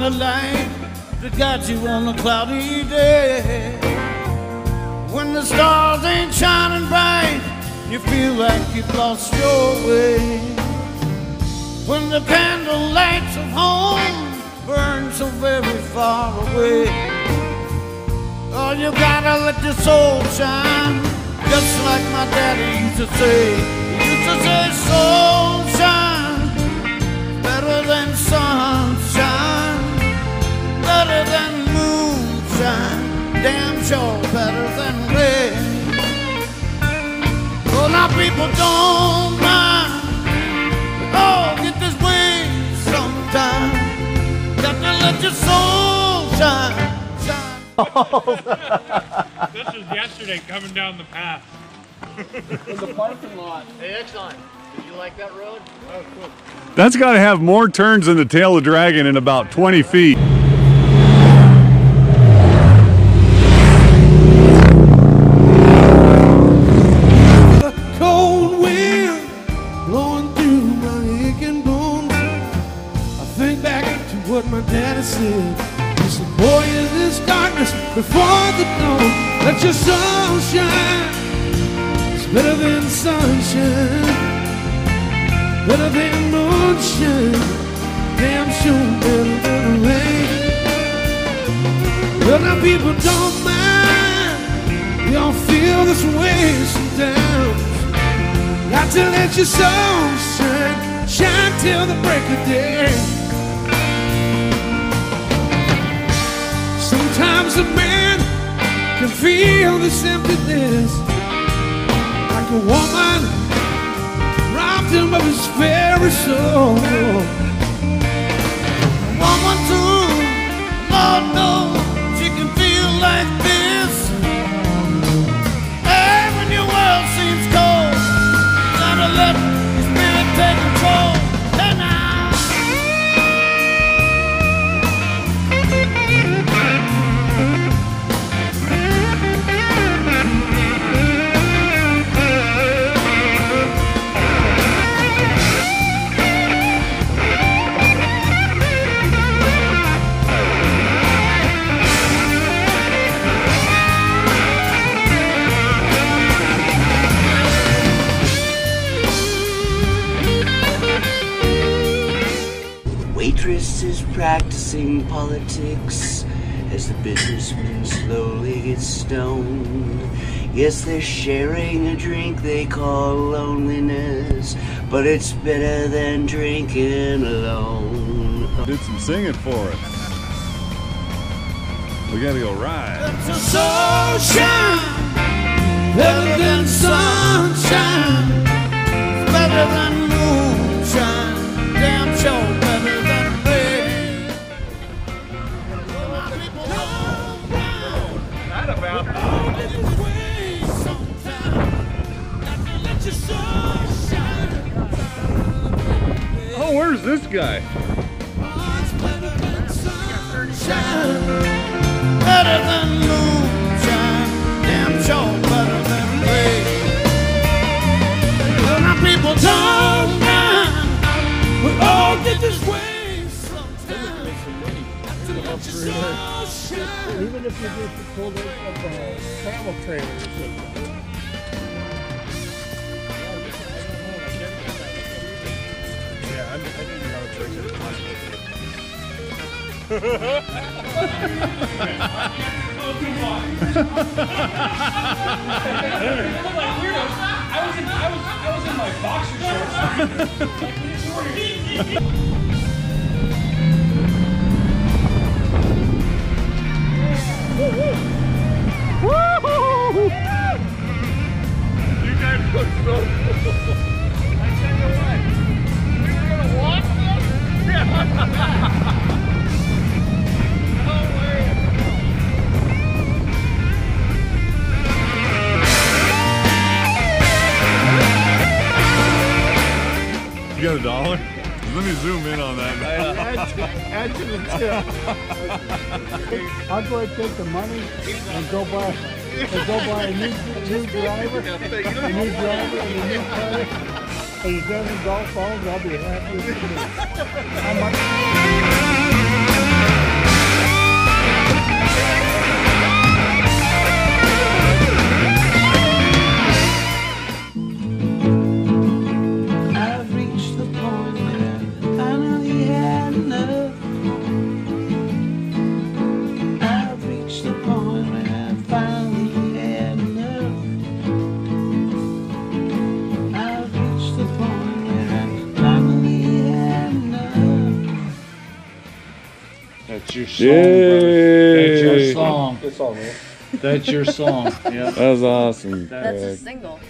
find the light that got you on a cloudy day. When the stars ain't shining bright, you feel like you've lost your way. When the candle lights of home burn so very far away, oh, you gotta let your soul shine, just like my daddy used to say. He used to say, soul shine better than sunshine, better than moonshine, damn sure better than rain. Oh, now people don't mind, oh, get this way sometime. Got to let your soul shine, shine. This was yesterday coming down the path. In the parking lot. Hey, Exxon, did you like that road? Oh, cool. That's got to have more turns than the tail of dragon in about 20 feet. Cold wind blowing through my aching bones. I think back to what my daddy said. He said, boy, in this darkness before the dawn, let your soul shine. It's better than sunshine, better than moonshine, damn sure better than rain. Well, now people don't mind, we all feel this way sometimes. Got to let your soul shine, shine till the break of day. Sometimes a man can feel this emptiness, like a woman robbed him of his very soul. A woman too, Lord knows, she can feel like this. Hey, when your world seems cold, gotta let your spirit take control. Hey, now. Waitress is practicing politics as the businessman slowly gets stoned. Yes, they're sharing a drink they call loneliness, but it's better than drinking alone. Did some singing for us. We gotta go ride. Let your soul shine, better than sunshine, better than moonshine, damn sure better than rain. That about. Oh, where's this guy? Better than moonshine, damn sure better than rain. Well, now people don't mind, we all get this way sometime. Even if you just pulled it up a travel trailer or something. Yeah, I didn't know it's like I was in my boxer You guys look so cool. I tell you what, we were gonna watch them? No way. You got $1? Let me zoom in on that. Add to the tip. I'll go ahead and take the money and go buy a new driver, and a new car. And he's done in golf balls, I'll be happy with it. How much? That's your song, brother. That's your Yay! song. Good song, man. That's your song. Yeah. That was awesome. That's a single.